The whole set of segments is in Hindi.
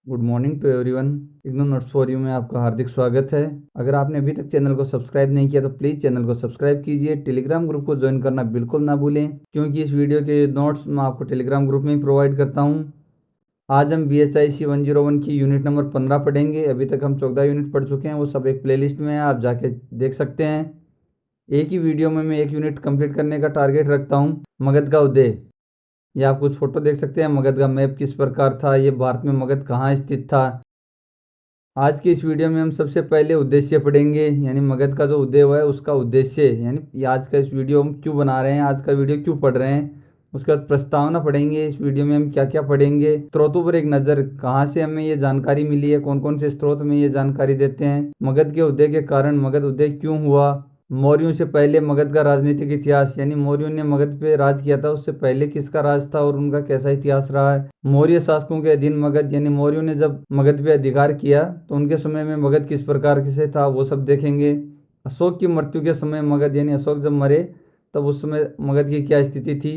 Good morning to everyone. IGNOU notes for you में आपका हार्दिक स्वागत है। अगर आपने अभी तक चैनल को सब्सक्राइब नहीं किया तो प्लीज़ चैनल को सब्सक्राइब कीजिए। टेलीग्राम ग्रुप को ज्वाइन करना बिल्कुल ना भूलें, क्योंकि इस वीडियो के नोट्स मैं आपको टेलीग्राम ग्रुप में ही प्रोवाइड करता हूँ। आज हम BHIC 101 की यूनिट नंबर 15 पढ़ेंगे। अभी तक हम 14 यूनिट पढ़ चुके हैं, वो सब एक प्लेलिस्ट में है, आप जाके देख सकते हैं। एक ही वीडियो में मैं एक यूनिट कंप्लीट करने का टारगेट रखता हूँ। मगध का उदय, ये आप कुछ फोटो देख सकते हैं। मगध का मैप किस प्रकार था, ये भारत में मगध कहाँ स्थित था। आज की इस वीडियो में हम सबसे पहले उद्देश्य पढ़ेंगे, यानी मगध का जो उदय हुआ है उसका उद्देश्य, यानी ये आज का इस वीडियो हम क्यों बना रहे हैं, आज का वीडियो क्यों पढ़ रहे हैं। उसके बाद प्रस्तावना पढ़ेंगे, इस वीडियो में हम क्या क्या पढ़ेंगे। स्रोतों पर एक नज़र, कहाँ से हमें ये जानकारी मिली है, कौन कौन से स्रोत में ये जानकारी देते हैं। मगध के उदय के कारण, मगध उदय क्यों हुआ। मौर्यों से पहले मगध का राजनीतिक इतिहास, यानी मौर्यों ने मगध पे राज किया था, उससे पहले किसका राज था और उनका कैसा इतिहास रहा है। मौर्य शासकों के अधीन मगध, यानी मौर्यों ने जब मगध पे अधिकार किया तो उनके समय में मगध किस प्रकार से था, वो सब देखेंगे। अशोक की मृत्यु के समय मगध, यानी अशोक जब मरे तब उस समय मगध की क्या स्थिति थी,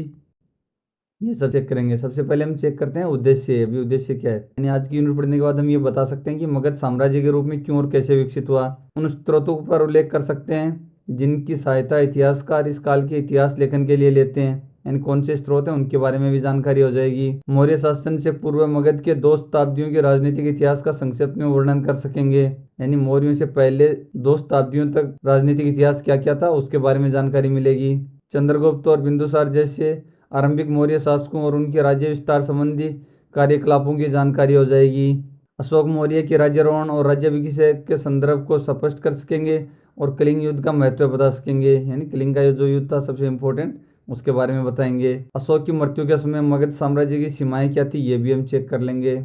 ये सब चेक करेंगे। सबसे पहले हम चेक करते हैं उद्देश्य। अभी उद्देश्य क्या है, यानी आज की यूनिट पढ़ने के बाद हम ये बता सकते हैं कि मगध साम्राज्य के रूप में क्यों और कैसे विकसित हुआ। उन स्रोतों पर उल्लेख कर सकते हैं जिनकी सहायता इतिहासकार इस काल के इतिहास लेखन के लिए लेते हैं, यानी कौन से स्रोत हैं उनके बारे में भी जानकारी हो जाएगी। मौर्य शासन से पूर्व मगध के 2 शताब्दियों के राजनीतिक इतिहास का संक्षेप में वर्णन कर सकेंगे, यानी मौर्यों से पहले 2 शताब्दियों तक राजनीतिक इतिहास क्या क्या था उसके बारे में जानकारी मिलेगी। चंद्रगुप्त और बिंदुसार जैसे आरंभिक मौर्य शासकों और उनके राज्य विस्तार संबंधी कार्यकलापों की जानकारी हो जाएगी। अशोक मौर्य के राज्यारोहण और राज्याभिषेक के संदर्भ को स्पष्ट कर सकेंगे और कलिंग युद्ध का महत्व बता सकेंगे, यानी कलिंग का जो युद्ध था सबसे इम्पोर्टेंट, उसके बारे में बताएंगे। अशोक की मृत्यु के समय मगध साम्राज्य की सीमाएं क्या थी, ये भी हम चेक कर लेंगे।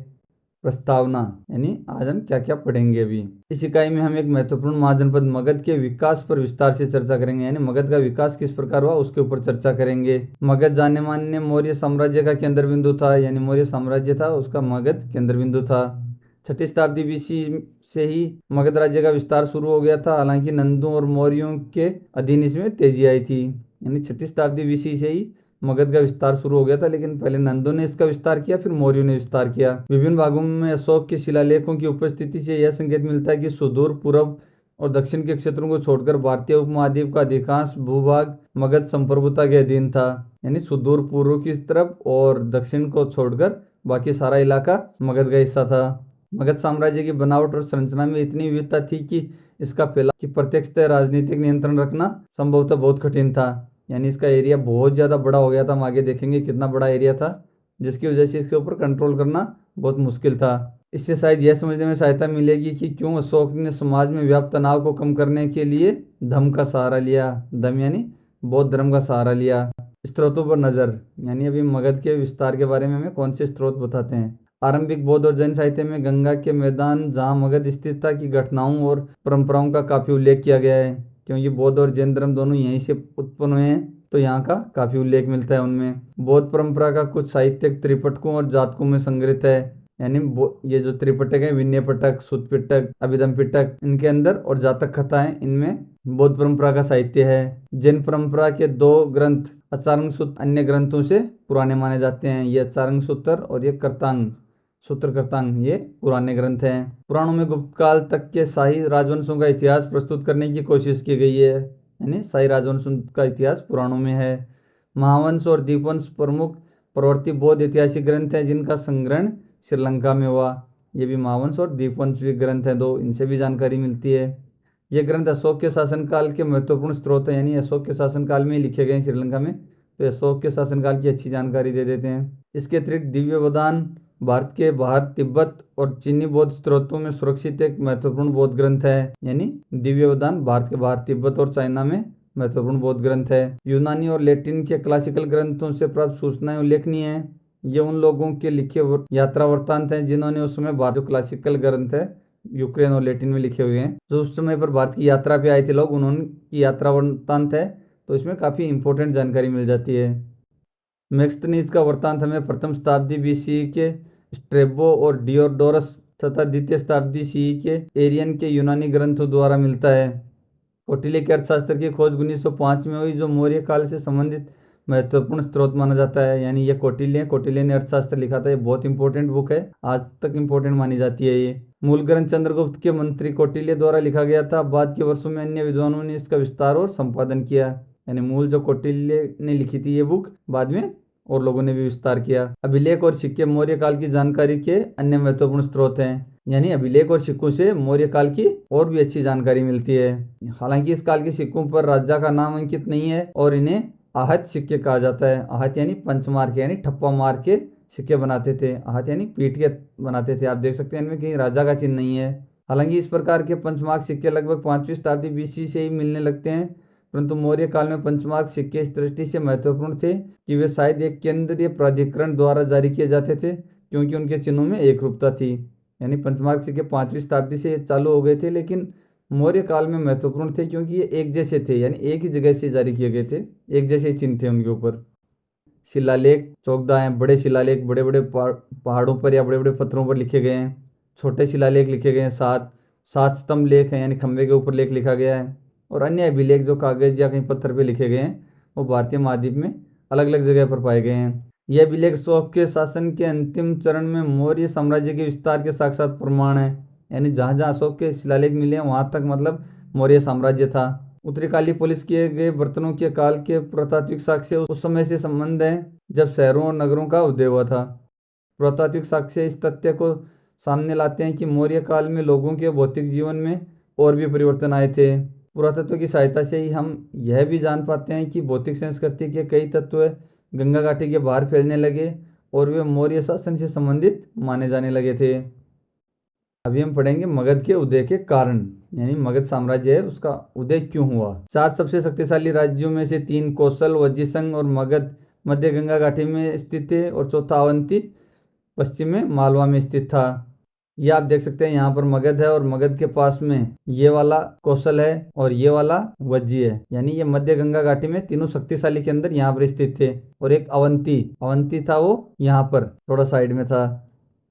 प्रस्तावना, यानी आज हम क्या क्या पढ़ेंगे। अभी इस इकाई में हम एक महत्वपूर्ण महाजनपद मगध के विकास पर विस्तार से चर्चा करेंगे, यानी मगध का विकास किस प्रकार हुआ उसके ऊपर चर्चा करेंगे। मगध जाने माने मौर्य साम्राज्य का केंद्र बिंदु था, यानी मौर्य साम्राज्य था उसका मगध केंद्र बिंदु था। 6ठी शताब्दी BC से ही मगध राज्य का विस्तार शुरू हो गया था, हालांकि नंदों और मौर्यों के अधीन इसमें तेजी आई थी। यानी 6ठी शताब्दी BC से ही मगध का विस्तार शुरू हो गया था, लेकिन पहले नंदों ने इसका विस्तार किया, फिर मौर्यों ने विस्तार किया। विभिन्न भागों में अशोक के शिलालेखों की उपस्थिति से यह संकेत मिलता है कि सुदूर पूर्व और दक्षिण के क्षेत्रों को छोड़कर भारतीय उपमहाद्वीप का अधिकांश भूभाग मगध संप्रभुता के अधीन था, यानी सुदूर पूर्व की तरफ और दक्षिण को छोड़कर बाकी सारा इलाका मगध का हिस्सा था। मगध साम्राज्य की बनावट और संरचना में इतनी विविधता थी कि इसका फैलाव कि प्रत्यक्षतः राजनीतिक नियंत्रण रखना संभवतः बहुत कठिन था, यानी इसका एरिया बहुत ज़्यादा बड़ा हो गया था। हम आगे देखेंगे कितना बड़ा एरिया था, जिसकी वजह से इसके ऊपर कंट्रोल करना बहुत मुश्किल था। इससे शायद यह समझने में सहायता मिलेगी कि क्यों अशोक ने समाज में व्याप्त तनाव को कम करने के लिए धम्म का सहारा लिया। धम्म यानी बौद्ध धर्म का सहारा लिया। स्रोतों पर नज़र, यानी अभी मगध के विस्तार के बारे में हमें कौन से स्रोत बताते हैं। आरंभिक बौद्ध और जैन साहित्य में गंगा के मैदान जहाँ मगध स्थित था की घटनाओं और परंपराओं का काफ़ी उल्लेख किया गया है, क्योंकि बौद्ध और जैन धर्म दोनों यहीं से उत्पन्न हुए हैं, तो यहाँ का काफ़ी उल्लेख मिलता है उनमें। बौद्ध परंपरा का कुछ साहित्यिक त्रिपिटकों और जातकों में संग्रहित है, यानी ये जो त्रिपिटक है, विनय पिटक, सुत्त पिटक, अभिधम पिटक, इनके अंदर और जातक कथाएं, इनमें बौद्ध परंपरा का साहित्य है। जैन परंपरा के 2 ग्रंथ अचारंग सूत्र अन्य ग्रंथों से पुराने माने जाते हैं। ये अचारंग सूत्र और ये कर्तांग सूत्र कर्तांग, ये पुराने ग्रंथ हैं। पुराणों में गुप्त काल तक के शाही राजवंशों का इतिहास प्रस्तुत करने की कोशिश की गई है, यानी शाही राजवंशों का इतिहास पुराणों में है। महावंश और दीपवंश प्रमुख प्रवर्ती बौद्ध ऐतिहासिक ग्रंथ हैं जिनका संग्रहण श्रीलंका में हुआ। ये भी महावंश और दीपवंश भी ग्रंथ हैं 2, इनसे भी जानकारी मिलती है। ये ग्रंथ अशोक के शासनकाल के महत्वपूर्ण स्रोत हैं, यानी अशोक के शासनकाल में ही लिखे गए श्रीलंका में, तो अशोक के शासनकाल की अच्छी जानकारी दे देते हैं। इसके अतिरिक्त दिव्यवदान भारत के बाहर तिब्बत और चीनी बौद्ध स्रोतों में सुरक्षित एक महत्वपूर्ण बौद्ध ग्रंथ है, यानी दिव्यवदान भारत के बाहर तिब्बत और चाइना में महत्वपूर्ण बौद्ध ग्रंथ है। यूनानी और लैटिन के क्लासिकल ग्रंथों से प्राप्त सूचनाएं उल्लेखनीय हैं। ये उन लोगों के लिखे यात्रा वृत्तांत हैं जिन्होंने उस समय भारत, जो क्लासिकल ग्रंथ है यूक्रेन और लैटिन में लिखे हुए हैं, जो उस समय पर भारत की यात्रा पे आए थे लोग, उन्होंने यात्रा वृत्तांत है, तो इसमें काफ़ी इंपॉर्टेंट जानकारी मिल जाती है। मैक्सथनीज का वृत्तांत हमें 1वीं शताब्दी BC के स्ट्रेबो और डियोडोरस तथा 2वीं शताब्दी CE के एरियन के यूनानी ग्रंथों द्वारा मिलता है। कौटिल्य के अर्थशास्त्र की खोज 1905 में हुई, जो मौर्य काल से संबंधित महत्वपूर्ण स्रोत माना जाता है। यानी ये कौटिल्य ने अर्थशास्त्र लिखा था। ये बहुत इंपॉर्टेंट बुक है, आज तक इंपॉर्टेंट मानी जाती है। ये मूल ग्रंथ चंद्रगुप्त के मंत्री कौटिल्य द्वारा लिखा गया था। बाद के वर्षों में अन्य विद्वानों ने इसका विस्तार और संपादन किया। यानी मूल जो कौटिल्य ने लिखी थी ये बुक, बाद में और लोगों ने भी विस्तार किया। अभिलेख और सिक्के मौर्य काल की जानकारी के अन्य महत्वपूर्ण स्रोत हैं। यानी अभिलेख और सिक्कों से मौर्य काल की और भी अच्छी जानकारी मिलती है। हालांकि इस काल के सिक्कों पर राजा का नाम अंकित नहीं है और इन्हें आहत सिक्के कहा जाता है। आहत यानी पंच मार के, यानी ठप्पा मार के सिक्के बनाते थे। आहत यानी पीट के बनाते थे। आप देख सकते हैं इनमें कहीं राजा का चिन्ह नहीं है। हालांकि इस प्रकार के पंचमार्क सिक्के लगभग 5वीं शताब्दी बीसी से ही मिलने लगते हैं, परंतु मौर्य काल में पंचमार्क सिक्के इस दृष्टि से महत्वपूर्ण थे कि वे शायद एक केंद्रीय प्राधिकरण द्वारा जारी किए जाते थे, क्योंकि उनके चिन्हों में एक रूपता थी। यानी पंचमार्क सिक्के 5वीं शताब्दी से चालू हो गए थे, लेकिन मौर्य काल में महत्वपूर्ण थे क्योंकि ये एक जैसे थे। यानी एक ही जगह से जारी किए गए थे, एक जैसे चिन्ह थे उनके ऊपर। शिलालेख चौकदा हैं, बड़े शिलालेख बड़े बड़े पहाड़ों पर या बड़े बड़े पत्थरों पर लिखे गए हैं। छोटे शिलालेख लिखे गए हैं। सात स्तंभ लेख हैं, यानी खंभे के ऊपर लेख लिखा गया है। और अन्य अभिलेख जो कागज या कहीं पत्थर पे लिखे गए हैं वो भारतीय महाद्वीप में अलग अलग जगह पर पाए गए हैं। यह अभिलेख अशोक के शासन के अंतिम चरण में मौर्य साम्राज्य के विस्तार के साक्षात प्रमाण है। यानी जहाँ जहाँ अशोक के शिलालेख मिले हैं वहाँ तक मतलब मौर्य साम्राज्य था। उत्तरी काली पुलिस किए गए बर्तनों के काल के पुरातात्विक साक्ष्य उस समय से संबंध है जब शहरों और नगरों का उदय हुआ था। पुरातात्विक साक्ष्य इस तथ्य को सामने लाते हैं कि मौर्य काल में लोगों के भौतिक जीवन में और भी परिवर्तन आए थे। पुरातत्व की सहायता से ही हम यह भी जान पाते हैं कि भौतिक संस्कृति के कई तत्व गंगा घाटी के बाहर फैलने लगे और वे मौर्य शासन से संबंधित माने जाने लगे थे। अभी हम पढ़ेंगे मगध के उदय के कारण, यानी मगध साम्राज्य है उसका उदय क्यों हुआ। 4 सबसे शक्तिशाली राज्यों में से 3 कौशल, वज्जीसंग और मगध मध्य गंगा घाटी में स्थित थे और चौथा अवंती पश्चिम में मालवा में स्थित था। ये आप देख सकते हैं यहाँ पर मगध है और मगध के पास में ये वाला कौशल है और ये वाला वज्जी है। यानी ये मध्य गंगा घाटी में तीनों शक्तिशाली के अंदर यहाँ पर स्थित थे। और एक अवंती था, वो यहाँ पर थोड़ा साइड में था।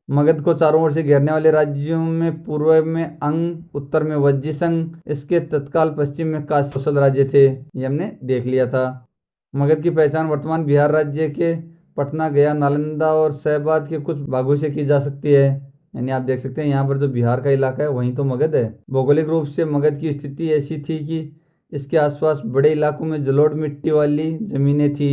मगध को चारों ओर से घेरने वाले राज्यों में पूर्व में अंग, उत्तर में वज्जीसंग, इसके तत्काल पश्चिम में कौशल राज्य थे। ये हमने देख लिया था। मगध की पहचान वर्तमान बिहार राज्य के पटना, गया, नालंदा और शहबाद के कुछ भागों से की जा सकती है। यानी आप देख सकते हैं यहाँ पर जो बिहार का इलाका है वहीं तो मगध है। भौगोलिक रूप से मगध की स्थिति ऐसी थी कि इसके आसपास बड़े इलाकों में जलोढ़ मिट्टी वाली जमीनें थी।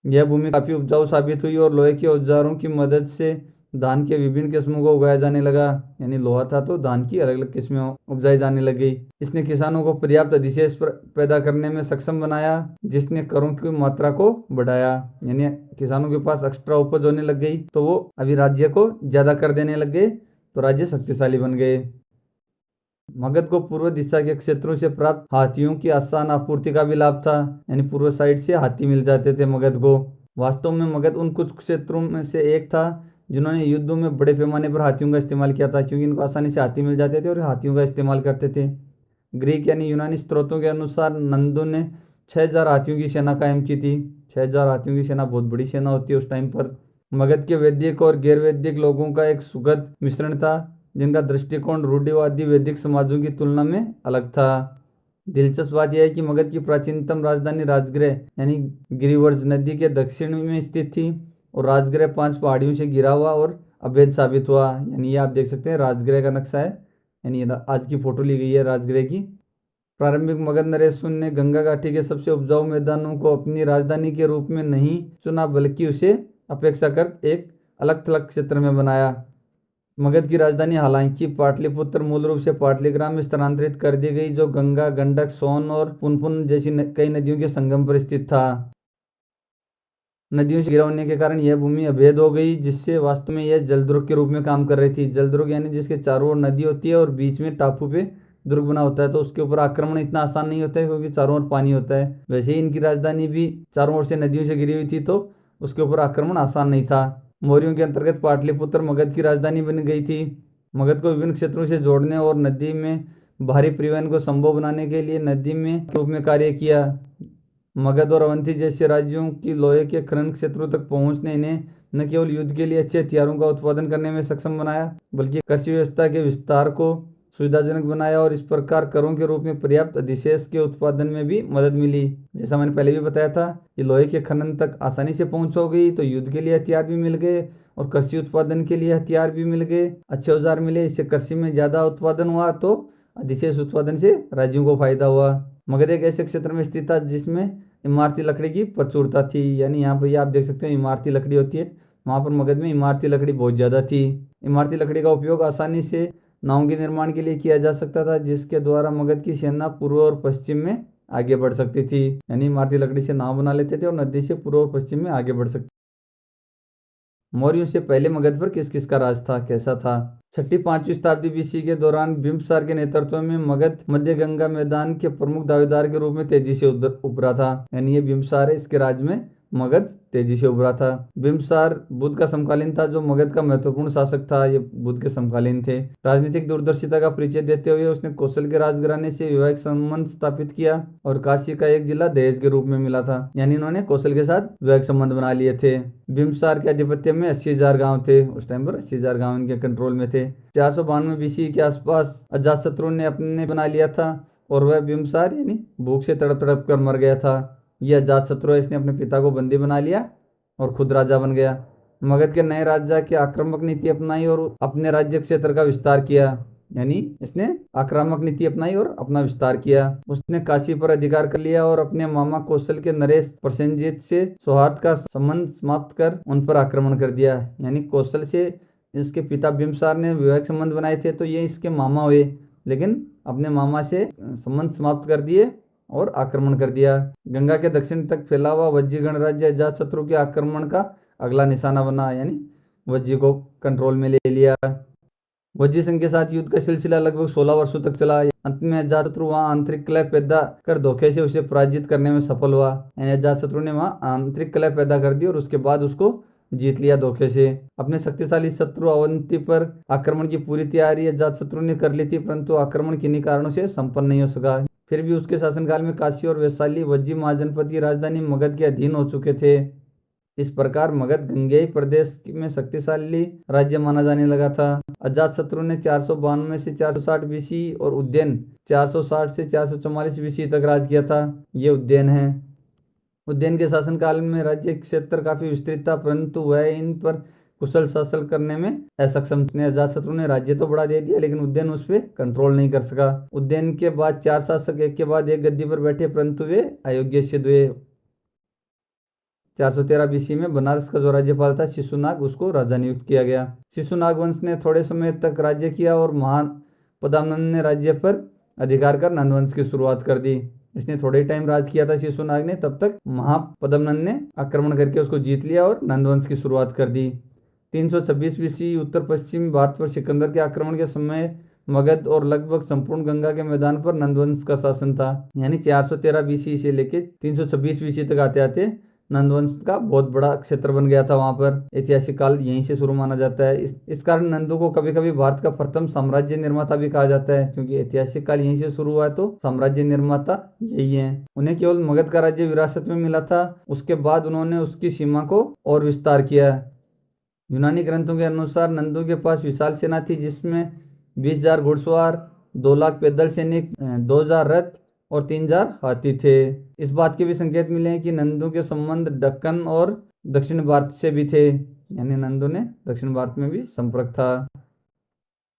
यह भूमि काफी उपजाऊ साबित हुई और लोहे के औजारों की मदद से धान के विभिन्न किस्मों को उगाया जाने लगा। यानी लोहा था तो धान की अलग अलग किस्में उपजाई जाने लगी। इसने किसानों को पर्याप्त अधिशेष पैदा करने में सक्षम बनाया, जिसने करों की मात्रा को बढ़ाया। यानी किसानों के पास एक्स्ट्रा उपज होने लग गई तो वो अभी राज्य को ज्यादा कर देने लग गए, तो राज्य शक्तिशाली बन गए। मगध को पूर्व दिशा के क्षेत्रों से प्राप्त हाथियों की आसान आपूर्ति का भी लाभ था। यानी पूर्व साइड से हाथी मिल जाते थे मगध को। वास्तव में मगध उन कुछ क्षेत्रों में से एक था जिन्होंने युद्धों में बड़े पैमाने पर हाथियों का इस्तेमाल किया था, क्योंकि इनको आसानी से हाथी मिल जाते थे और हाथियों का इस्तेमाल करते थे। ग्रीक यानी यूनानी स्रोतों के अनुसार नंदो ने 6000 हाथियों की सेना कायम की थी। 6000 हाथियों की सेना बहुत बड़ी सेना होती है उस टाइम पर। मगध के वैदिक और गैर वैदिक लोगों का एक सुखद मिश्रण था, जिनका दृष्टिकोण रूढ़िवादी वैदिक समाजों की तुलना में अलग था। दिलचस्प बात यह है कि मगध की प्राचीनतम राजधानी राजगृह यानी गिरिवर्ज नदी के दक्षिण में स्थित थी और राजगृह 5 पहाड़ियों से घिरा हुआ और अवैध साबित हुआ। यानी ये आप देख सकते हैं राजगृह का नक्शा है, यानी आज की फोटो ली गई है राजगृह की। प्रारंभिक मगध नरेश ने गंगा घाटी के सबसे उपजाऊ मैदानों को अपनी राजधानी के रूप में नहीं चुना, बल्कि उसे अपेक्षाकृत एक अलग थलग क्षेत्र में बनाया। मगध की राजधानी हालांकि पाटलिपुत्र मूल रूप से पाटलिग्राम में स्थानांतरित कर दी गई, जो गंगा, गंडक, सोन और पुनपुन जैसी कई नदियों के संगम पर स्थित था। नदियों से घिरा होने के कारण यह भूमि अभेद हो गई, जिससे वास्तव में यह जलदुर्ग के रूप में काम कर रही थी। जलदुर्ग यानी जिसके चारों ओर नदी होती है और बीच में टापू पे दुर्ग बना होता है, तो उसके ऊपर आक्रमण इतना आसान नहीं होता है क्योंकि चारों ओर पानी होता है। वैसे ही इनकी राजधानी भी चारों ओर से नदियों से घिरी हुई थी, तो उसके ऊपर आक्रमण आसान नहीं था। मौर्यों के अंतर्गत पाटलिपुत्र मगध की राजधानी बन गई थी। मगध को विभिन्न क्षेत्रों से जोड़ने और नदी में भारी परिवहन को संभव बनाने के लिए नदी में रूप में कार्य किया। मगध और अवंती जैसे राज्यों की लोहे के खनन क्षेत्रों तक पहुंचने इन्हें न केवल युद्ध के लिए अच्छे हथियारों का उत्पादन करने में सक्षम बनाया, बल्कि कृषि व्यवस्था के विस्तार को सुविधाजनक बनाया और इस प्रकार करों के रूप में पर्याप्त अधिशेष के उत्पादन में भी मदद मिली। जैसा मैंने पहले भी बताया था कि लोहे के खनन तक आसानी से पहुंच हो गई, तो युद्ध के लिए हथियार भी मिल गए और कृषि उत्पादन के लिए हथियार भी मिल गए, अच्छे औजार मिले। इससे कृषि में ज्यादा उत्पादन हुआ तो अधिशेष उत्पादन से राज्यों को फायदा हुआ। मगध एक ऐसे क्षेत्र में स्थित था जिसमें इमारती लकड़ी की प्रचुरता थी। यानी यहाँ पर आप देख सकते हैं इमारती लकड़ी होती है, वहाँ पर मगध में इमारती लकड़ी बहुत ज़्यादा थी। इमारती लकड़ी का उपयोग आसानी से नावों के निर्माण के लिए किया जा सकता था, जिसके द्वारा मगध की सेना पूर्व और पश्चिम में आगे बढ़ सकती थी। यानी इमारती लकड़ी से नाव बना लेते थे और नदी से पूर्व और पश्चिम में आगे बढ़ सकते। मौर्यों से पहले मगध पर किस किस का राज था, कैसा था? 6ठी-5वीं शताब्दी बीसी के दौरान बिंबिसार के नेतृत्व में मगध मध्य गंगा मैदान के प्रमुख दावेदार के रूप में तेजी से उभरा था। यानी ये बिंबिसार है, इसके राज में मगध तेजी से उभरा था। बिंबिसार बुद्ध का समकालीन था, जो मगध का महत्वपूर्ण शासक था। ये बुद्ध के समकालीन थे। राजनीतिक दूरदर्शिता का परिचय देते हुए उसने कौशल के राजघराने से वैवाहिक संबंध स्थापित किया और काशी का एक जिला दहेज के रूप में मिला था। यानी इन्होंने कौशल के साथ वैवाहिक संबंध बना लिए थे। बिंबिसार के आधिपत्य में 80,000 गांव थे। उस टाइम पर 80,000 गांव इनके कंट्रोल में थे। 492 बीसी के आसपास अजातशत्रु ने अपने बना लिया था और वह बिंबिसार यानी भूख से तड़प तड़प कर मर गया था। यह अजातशत्रु है, इसने अपने पिता को बंदी बना लिया और खुद राजा बन गया। मगध के नए राजा की आक्रामक नीति अपनाई और अपने राज्य क्षेत्र का विस्तार किया। यानी इसने आक्रामक नीति अपनाई और अपना विस्तार किया। उसने काशी पर अधिकार कर लिया और अपने मामा कौशल के नरेश प्रसेनजीत से सौहार्द का संबंध समाप्त कर उन पर आक्रमण कर दिया। यानी कौशल से इसके पिता बिंबिसार ने वैवाहिक संबंध बनाए थे, तो ये इसके मामा हुए, लेकिन अपने मामा से संबंध समाप्त कर दिए और आक्रमण कर दिया। गंगा के दक्षिण तक फैला हुआ वज्जी गणराज्य अजातशत्रु के आक्रमण का अगला निशाना बना। यानी वज्जी को कंट्रोल में ले लिया। वज्जी संघ के साथ युद्ध का सिलसिला लगभग 16 वर्षों तक चला। अंत में अजातशत्रु वहां आंतरिक कलह पैदा कर धोखे से उसे पराजित करने में सफल हुआ। यानी अजातशत्रु ने वहां आंतरिक कलह पैदा कर दी और उसके बाद उसको जीत लिया धोखे से। अपने शक्तिशाली शत्रु अवंती पर आक्रमण की पूरी तैयारी अजातशत्रु ने कर ली थी, परंतु आक्रमण किन्हीं कारणों से संपन्न नहीं हो सका। फिर भी उसके शासनकाल में काशी और वैशाली वज्जी महाजनपद की राजधानी मगध के अधीन हो चुके थे। इस प्रकार मगध गंगेय प्रदेश में शक्तिशाली राज्य माना जाने लगा था। अजातशत्रु ने 492 से 460 बीसी और उज्जैन 460 से 444 बीसी तक राज किया था। ये उज्जैन है। उज्जैन के शासनकाल में राज्य क्षेत्र काफी विस्तृत था, परंतु वह इन पर कुशल शासन करने में असक्षम थे। अजातशत्रु ने राज्य तो बढ़ा दे दिया, लेकिन उज्जैन उस पर कंट्रोल नहीं कर सका। उज्जैन के बाद 4 शासक एक के बाद एक गद्दी पर बैठे, परंतु वे अयोग्य सिद्ध हुए। 413 बीसी में बनारस का जो राज्यपाल था शिशुनाग, उसको राजा नियुक्त किया गया। शिशुनाग वंश ने थोड़े समय तक राज्य किया और महान पद्मनंद ने राज्य पर अधिकार कर नंदवंश की शुरुआत कर दी। इसने थोड़े टाइम राज किया था शिशुनाग ने, तब तक महापद्मनंद ने आक्रमण करके उसको जीत लिया और नंदवंश की शुरुआत कर दी। 326 बीसी उत्तर पश्चिम भारत पर सिकंदर के आक्रमण के समय मगध और लगभग संपूर्ण गंगा के मैदान पर नंदवंश का शासन था। यानी 413 बीसी से लेके 326 बीसी तक आते आते नंदवंश का बहुत बड़ा क्षेत्र बन गया था। वहां पर ऐतिहासिक काल यहीं से शुरू माना जाता है। इस कारण नंदू को कभी कभी भारत का प्रथम साम्राज्य निर्माता भी कहा जाता है, क्योंकि ऐतिहासिक काल यहीं से शुरू हुआ है, तो साम्राज्य निर्माता यही है। उन्हें केवल मगध का राज्य विरासत में मिला था। उसके बाद उन्होंने उसकी सीमा को और विस्तार किया। यूनानी ग्रंथों के अनुसार नंदू के पास विशाल सेना थी, जिसमें 20,000 घुड़सवार, 2 लाख पैदल सैनिक, 2,000 रथ और 3,000 हाथी थे। इस बात के भी संकेत मिले हैं कि नंदू के संबंध दक्कन और दक्षिण भारत से भी थे। यानी नंदू ने दक्षिण भारत में भी संपर्क था।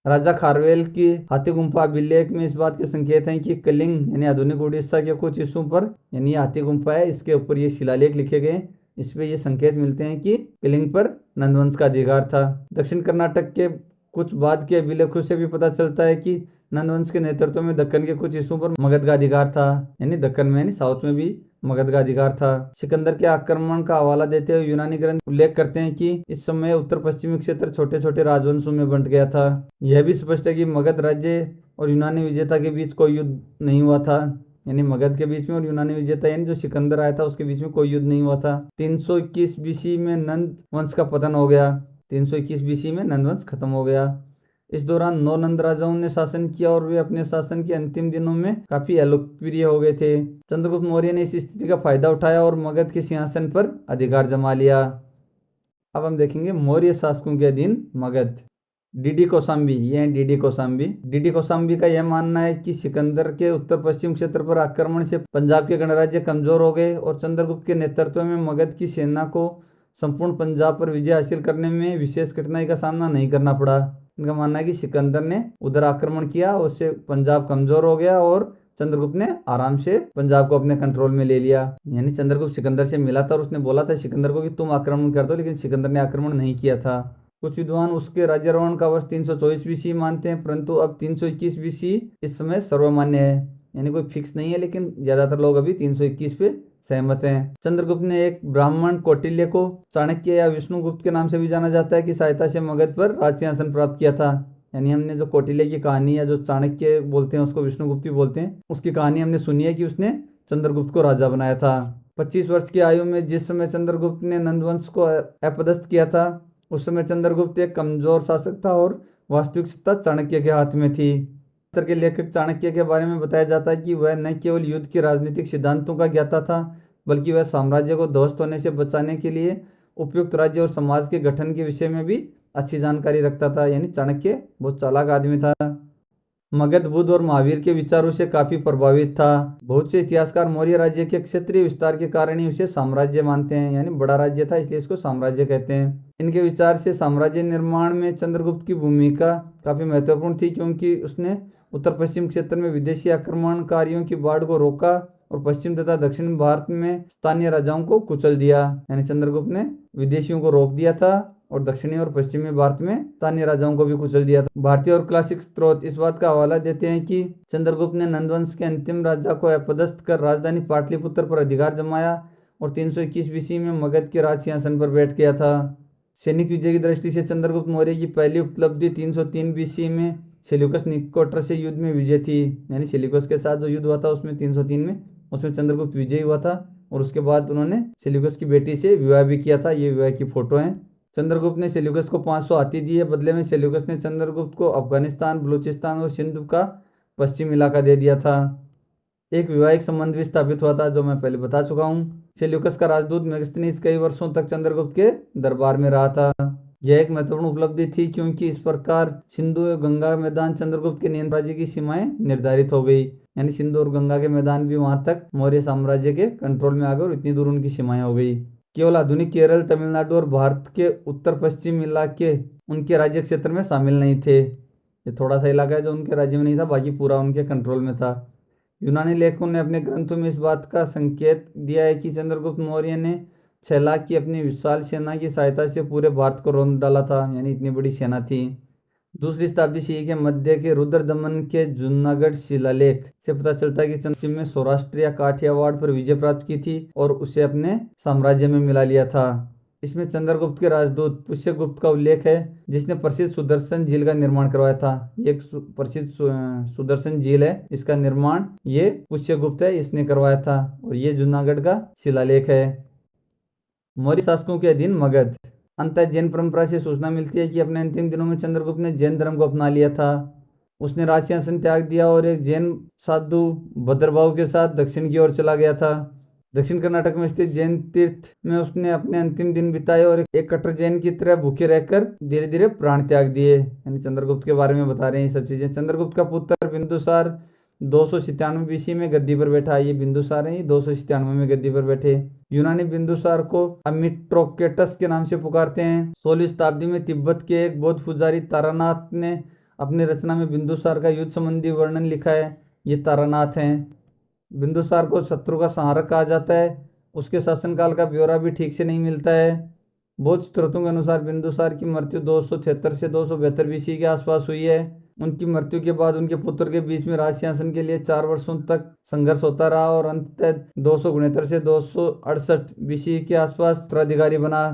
राजा खारवेल की हाथी गुम्फा अभिलेख में इस बात के संकेत हैं कि कलिंग यानी आधुनिक उड़ीसा के कुछ हिस्सों पर, यानी हाथी गुम्फा है, इसके ऊपर ये शिलालेख लिखे गए। इसमें ये संकेत मिलते हैं कि कलिंग पर नंदवंश का अधिकार था। दक्षिण कर्नाटक के कुछ बाद के अभिलेखों से भी पता चलता है कि नंदवंश के नेतृत्व में दक्कन के कुछ हिस्सों पर मगध का अधिकार था। यानी दक्कन में यानी साउथ में भी मगध का अधिकार था। सिकंदर के आक्रमण का हवाला देते हुए यूनानी ग्रंथ उल्लेख करते हैं कि इस समय उत्तर पश्चिमी क्षेत्र छोटे छोटे राजवंशों में बंट गया था। यह भी स्पष्ट है कि मगध राज्य और यूनानी विजेता के बीच कोई युद्ध नहीं हुआ था। यानी मगध के बीच में और यूनानी विजेता यानी जो सिकंदर आया था उसके बीच में कोई युद्ध नहीं हुआ था। 321 बीसी में नंद वंश का पतन हो गया। 321 बीसी में नंद वंश खत्म हो गया। इस दौरान 9 नंद राजाओं ने शासन किया और वे अपने शासन के अंतिम दिनों में काफी अलोकप्रिय हो गए थे। चंद्रगुप्त मौर्य ने इस स्थिति का फायदा उठाया और मगध के सिंहासन पर अधिकार जमा लिया। अब हम देखेंगे मौर्य शासकों के अधीन मगध। डीडी कौशाम्बी, ये हैं डीडी कौशाम्बी। डीडी कौशाम्बी का यह मानना है कि सिकंदर के उत्तर पश्चिम क्षेत्र पर आक्रमण से पंजाब के गणराज्य कमजोर हो गए और चंद्रगुप्त के नेतृत्व में मगध की सेना को संपूर्ण पंजाब पर विजय हासिल करने में विशेष कठिनाई का सामना नहीं करना पड़ा। इनका मानना है कि सिकंदर ने उधर आक्रमण किया, उससे पंजाब कमजोर हो गया और चंद्रगुप्त ने आराम से पंजाब को अपने कंट्रोल में ले लिया। यानी चंद्रगुप्त सिकंदर से मिला था और उसने बोला था सिकंदर को कि तुम आक्रमण कर दो, लेकिन सिकंदर ने आक्रमण नहीं किया था। कुछ विद्वान उसके राज्यारोहण का वर्ष 324 बीसी मानते हैं, परंतु अब 321 बीसी इस समय सर्वमान्य है। यानी कोई फिक्स नहीं है, लेकिन ज्यादातर लोग अभी 321 पे सहमत हैं। चंद्रगुप्त ने एक ब्राह्मण कौटिल्य को चाणक्य या विष्णुगुप्त के नाम से भी जाना जाता है की सहायता से मगध पर राज सिंहासन प्राप्त किया था। यानी हमने जो कौटिल्य की कहानी या जो चाणक्य बोलते हैं उसको विष्णुगुप्त भी बोलते हैं, उसकी कहानी हमने सुनी है कि उसने चंद्रगुप्त को राजा बनाया था। 25 वर्ष की आयु में जिस समय चंद्रगुप्त ने नंदवंश को अपदस्थ किया था, उस समय चंद्रगुप्त एक कमजोर शासक था और वास्तविक सत्ता चाणक्य के हाथ में थी। उत्तर के लेखक चाणक्य के बारे में बताया जाता है कि वह न केवल युद्ध के राजनीतिक सिद्धांतों का ज्ञाता था, बल्कि वह साम्राज्य को ध्वस्त होने से बचाने के लिए उपयुक्त राज्य और समाज के गठन के विषय में भी अच्छी जानकारी रखता था। यानी चाणक्य बहुत चालाक आदमी था। मगध बुद्ध और महावीर के विचारों से काफी प्रभावित था। बहुत से इतिहासकार मौर्य राज्य के क्षेत्रीय विस्तार के कारण ही उसे साम्राज्य मानते हैं। यानी बड़ा राज्य था इसलिए इसको साम्राज्य कहते हैं। इनके विचार से साम्राज्य निर्माण में चंद्रगुप्त की भूमिका काफी महत्वपूर्ण थी, क्योंकि उसने उत्तर पश्चिम क्षेत्र में विदेशी आक्रमणकारियों की बाढ़ को रोका और पश्चिम तथा दक्षिण भारत में स्थानीय राजाओं को कुचल दिया। यानी चंद्रगुप्त ने विदेशियों को रोक दिया था और दक्षिणी और पश्चिमी भारत में स्थानीय राजाओं को भी कुचल दिया था। भारतीय और क्लासिक स्रोत इस बात का हवाला देते हैं कि चंद्रगुप्त ने नंदवंश के अंतिम राजा को अपदस्थ कर राजधानी पाटलिपुत्र पर अधिकार जमाया और 321 बीसी में मगध के राज सिंहासन पर बैठ गया था। सैनिक विजय की दृष्टि से चंद्रगुप्त मौर्य की पहली उपलब्धि 303 बीसी में सेल्यूकस निकोटर से युद्ध में विजय थी। यानी सेल्यूकस के साथ जो युद्ध हुआ था उसमें 303 में उसमें चंद्रगुप्त विजयी हुआ था और उसके बाद उन्होंने सेल्यूकस की बेटी से विवाह भी किया था। ये विवाह की फोटो है। चंद्रगुप्त ने सेल्यूकस को 500 हाथी दिए, बदले में सेल्यूकस ने चंद्रगुप्त को अफगानिस्तान, बलूचिस्तान और सिंध का पश्चिम इलाका दे दिया था। एक वैवाहिक संबंध भी स्थापित हुआ था जो मैं पहले बता चुका हूँ। सेल्यूकस का राजदूत मेगस्थनीज कई वर्षों तक चंद्रगुप्त के दरबार में रहा था। यह एक महत्वपूर्ण उपलब्धि थी, क्योंकि इस प्रकार सिंधु और गंगा मैदान चंद्रगुप्त के नियंत्रण राज्य की सीमाएं निर्धारित हो गई। यानी सिंधु और गंगा के मैदान भी वहां तक मौर्य साम्राज्य के कंट्रोल में आ गए और इतनी दूर उनकी सीमाएं हो गई। केवल आधुनिक केरल, तमिलनाडु और भारत के उत्तर पश्चिम इलाके उनके राज्य क्षेत्र में शामिल नहीं थे। ये थोड़ा सा इलाका है जो उनके राज्य में नहीं था, बाकी पूरा उनके कंट्रोल में था। यूनानी लेखकों ने अपने ग्रंथों में इस बात का संकेत दिया है कि चंद्रगुप्त मौर्य ने 6 लाख की अपनी विशाल सेना की सहायता से पूरे भारत को रौंद डाला था। यानी इतनी बड़ी सेना थी। दूसरी शताब्दी ईस्वी के मध्य के रुद्रदमन के जूनागढ़ शिलालेख से पता चलता है कि चंद्रगुप्त ने सौराष्ट्र या काठियावाड़ पर विजय प्राप्त की थी और उसे अपने साम्राज्य में मिला लिया था। इसमें चंद्रगुप्त के राजदूत पुष्यगुप्त का उल्लेख है, जिसने प्रसिद्ध सुदर्शन झील का निर्माण करवाया था। ये एक प्रसिद्ध सुदर्शन झील है, इसका निर्माण ये पुष्यगुप्त है, इसने करवाया था और ये जूनागढ़ का शिलालेख है। मौर्य शासकों के अधीन मगध। अंततः जैन परंपरा से सूचना मिलती है कि अपने अंतिम दिनों में चंद्रगुप्त ने जैन धर्म को अपना लिया था। उसने राज सिंहासन त्याग दिया और एक जैन साधु भद्रभाव के साथ दक्षिण की ओर चला गया था। दक्षिण कर्नाटक में स्थित जैन तीर्थ में उसने अपने अंतिम दिन बिताए और एक कट्टर जैन की तरह भूखे रहकर धीरे धीरे प्राण त्याग दिए। यानी चंद्रगुप्त के बारे में बता रहे हैं ये सब चीजें। चंद्रगुप्त का पुत्र बिंदुसार 297 बीसी में गद्दी पर बैठा। ये बिंदुसार है, 297 में गद्दी पर बैठे। यूनानी बिंदुसार को अमिट्रोकेटस के नाम से पुकारते हैं। 16वीं शताब्दी में तिब्बत के एक बौद्ध पुजारी तारानाथ ने अपनी रचना में बिंदुसार का युद्ध संबंधी वर्णन लिखा है। ये तारानाथ हैं। बिंदुसार को शत्रु का संहारक कहा जाता है। उसके शासनकाल का ब्यौरा भी ठीक से नहीं मिलता है। बौद्ध स्रोतों के अनुसार बिंदुसार की मृत्यु 273 से 272 बीसी के आसपास हुई है। उनकी मृत्यु के बाद उनके पुत्र के बीच में राज सिंहासन के लिए 4 वर्षों तक संघर्ष होता रहा और अंततः 269 से 268 बीसी के आसपास उत्तराधिकारी बना।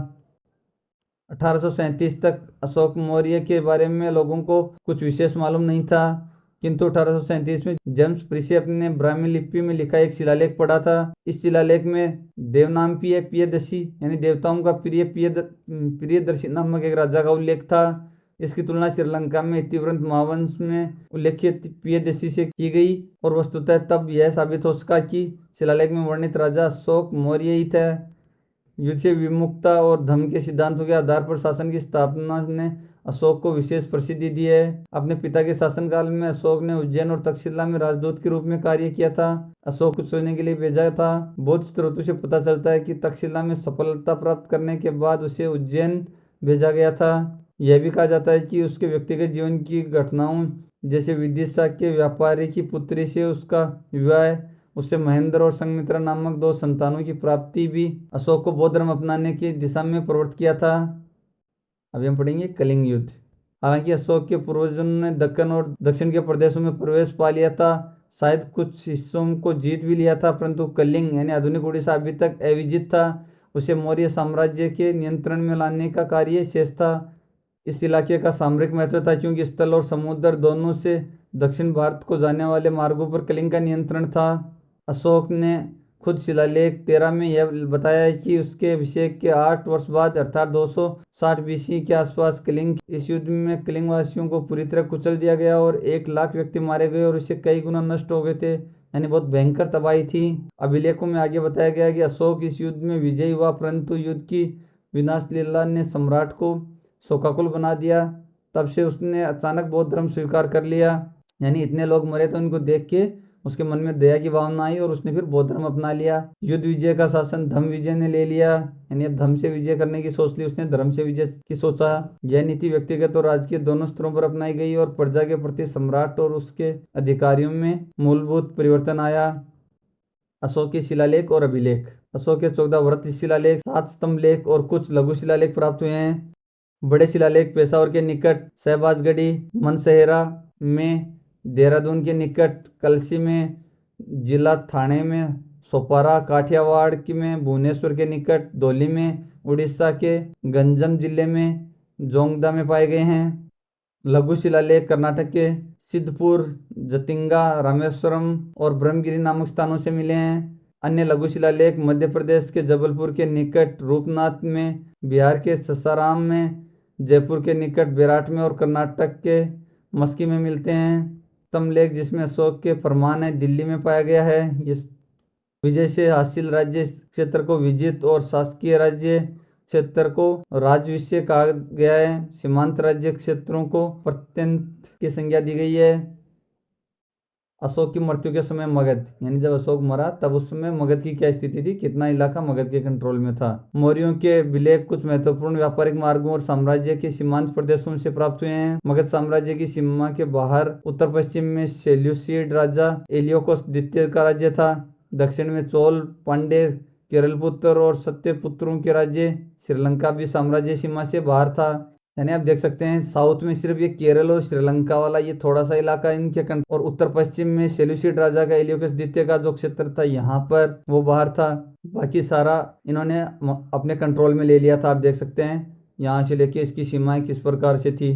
1837 तक अशोक मौर्य के बारे में लोगों को कुछ विशेष मालूम नहीं था, किंतु 1837 में जेम्स प्रिसेप ने ब्राह्मी लिपि में लिखा एक शिलालेख पढ़ा था। इस शिलालेख में देवनामपीय प्रियदर्शी यानी देवताओं का प्रियदर्शी नामक एक राजा का उल्लेख था। इसकी तुलना श्रीलंका में इतिवृत्त महावंश में उल्लेखित प्रियदर्शी से की गई और वस्तुतः तब यह साबित हो सका कि शिलालेख में वर्णित राजा अशोक मौर्य ही था। युद्ध से विमुक्ता और धर्म के सिद्धांतों के आधार पर शासन की स्थापना ने अशोक को विशेष प्रसिद्धि दी है। अपने पिता के शासनकाल में अशोक ने उज्जैन और तक्षशिला में राजदूत के रूप में कार्य किया था। अशोक को चुनने के लिए भेजा था। बौद्ध स्रोतों से पता चलता है कि तक्षशिला में सफलता प्राप्त करने के बाद उसे उज्जैन भेजा गया था। यह भी कहा जाता है कि उसके व्यक्तिगत जीवन की घटनाओं जैसे विदिशा के व्यापारी की पुत्री से उसका विवाह, उससे महेंद्र और संघमित्रा नामक 2 संतानों की प्राप्ति भी अशोक को बौद्ध धर्म अपनाने की दिशा में प्रवृत्त किया था। अभी हम पढ़ेंगे कलिंग युद्ध। हालांकि अशोक के पूर्वजों ने दक्कन और दक्षिण के प्रदेशों में प्रवेश पा लिया था, शायद कुछ हिस्सों को जीत भी लिया था, परंतु कलिंग यानी आधुनिक उड़ीसा अभी तक अविजित था। उसे मौर्य साम्राज्य के नियंत्रण में लाने का कार्य शेष था। इस इलाके का सामरिक महत्व था क्योंकि स्थल और समुद्र दोनों से दक्षिण भारत को जाने वाले मार्गों पर कलिंग का नियंत्रण था। अशोक ने खुद शिलालेख 13 में यह बताया है कि उसके अभिषेक के 8 वर्ष बाद अर्थात 260 बीसी के आसपास कलिंग इस युद्ध में कलिंग वासियों को पूरी तरह कुचल दिया गया और 1 लाख व्यक्ति मारे गए और इससे कई गुना नष्ट हो गए थे, यानी बहुत भयंकर तबाही थी। अभिलेखों में आगे बताया गया कि अशोक इस युद्ध में विजयी हुआ, परंतु युद्ध की विनाश लीला ने सम्राट को शोकाकुल बना दिया। तब से उसने अचानक बौद्ध धर्म स्वीकार कर लिया, यानी इतने लोग मरे तो उनको देख के उसके मन में दया की भावना आई और उसने फिर बौद्ध धर्म अपना लिया। युद्ध विजय का शासन धम्म विजय ने ले लिया, यानी अब धम्म से विजय करने की सोच ली उसने, धर्म से विजय की सोचा। यह नीति व्यक्तिगत और राजकीय दोनों स्तरों पर अपनाई गई और प्रजा के प्रति सम्राट और उसके अधिकारियों में मूलभूत परिवर्तन आया। अशोक के शिलालेख और अभिलेख। अशोक के 14 वृत्त शिलालेख, 7 स्तंभ लेख और कुछ लघु शिलालेख प्राप्त हुए हैं। बड़े शिलालेख पेशावर के निकट शहबाजगढ़ी, मनसहेरा में, देहरादून के निकट कलसी में, जिला ठाणे में, सोपारा काठियावाड़ में, भुवनेश्वर के निकट धौली में, उड़ीसा के गंजम जिले में, जोंगदा में पाए गए हैं। लघु शिलालेख कर्नाटक के सिद्धपुर, जतिंगा, रामेश्वरम और ब्रह्मगिरी नामक स्थानों से मिले हैं। अन्य लघु शिलालेख मध्य प्रदेश के जबलपुर के निकट रूपनाथ में, बिहार के ससाराम में, जयपुर के निकट बेराट में और कर्नाटक के मस्की में मिलते हैं। स्तंभलेख जिसमें अशोक के फरमान है, दिल्ली में पाया गया है। ये विजय से हासिल राज्य क्षेत्र को विजित और शासकीय राज्य क्षेत्र को राजविषय कहा गया है। सीमांत राज्य क्षेत्रों को प्रत्यंत की संज्ञा दी गई है। अशोक की मृत्यु के समय मगध, यानी जब अशोक मरा तब उस समय मगध की क्या स्थिति थी, कितना इलाका मगध के कंट्रोल में था। मौर्यों के विलेख कुछ महत्वपूर्ण व्यापारिक मार्गों और साम्राज्य के सीमांत प्रदेशों से प्राप्त हुए हैं। मगध साम्राज्य की सीमा के बाहर उत्तर पश्चिम में सेल्यूसिड राजा एलियोकोस द्वितीय का राज्य था। दक्षिण में चोल, पांड्य, केरलपुत्र और सत्यपुत्रों के राज्य। श्रीलंका भी साम्राज्य सीमा से बाहर था, यानी आप देख सकते हैं साउथ में सिर्फ ये केरल और श्रीलंका वाला ये थोड़ा सा इलाका इनके और उत्तर पश्चिम में सेल्यूसिड राजा का एलियोकस द्वितीय का जो क्षेत्र था यहाँ पर वो बाहर था। बाकी सारा इन्होंने अपने कंट्रोल में ले लिया था। आप देख सकते हैं यहाँ से लेके इसकी सीमाएं किस प्रकार से थी।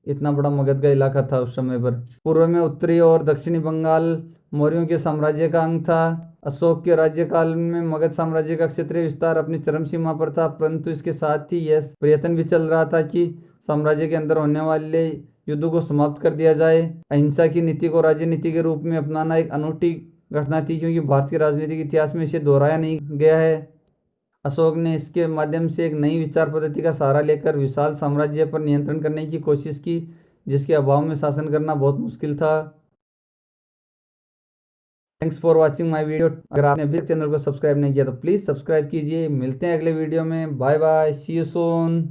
इतना बड़ा मगध का इलाका था उस समय पर। पूर्व में उत्तरी और दक्षिणी बंगाल मौर्यों के साम्राज्य का अंग था। अशोक के राज्यकाल में मगध साम्राज्य का क्षेत्रीय विस्तार अपनी चरम सीमा पर था, परंतु इसके साथ ही यह प्रयत्न भी चल रहा था कि साम्राज्य के अंदर होने वाले युद्धों को समाप्त कर दिया जाए। अहिंसा की नीति को राजनीति के रूप में अपनाना एक अनूठी घटना थी, क्योंकि भारत के राजनीतिक इतिहास में इसे दोहराया नहीं गया है। अशोक ने इसके माध्यम से एक नई विचार पद्धति का सहारा लेकर विशाल साम्राज्य पर नियंत्रण करने की कोशिश की, जिसके अभाव में शासन करना बहुत मुश्किल था। Thanks for watching my video. अगर आपने अभी तक चैनल को सब्सक्राइब नहीं किया तो प्लीज़ सब्सक्राइब कीजिए। मिलते हैं अगले वीडियो में। Bye bye, see you soon.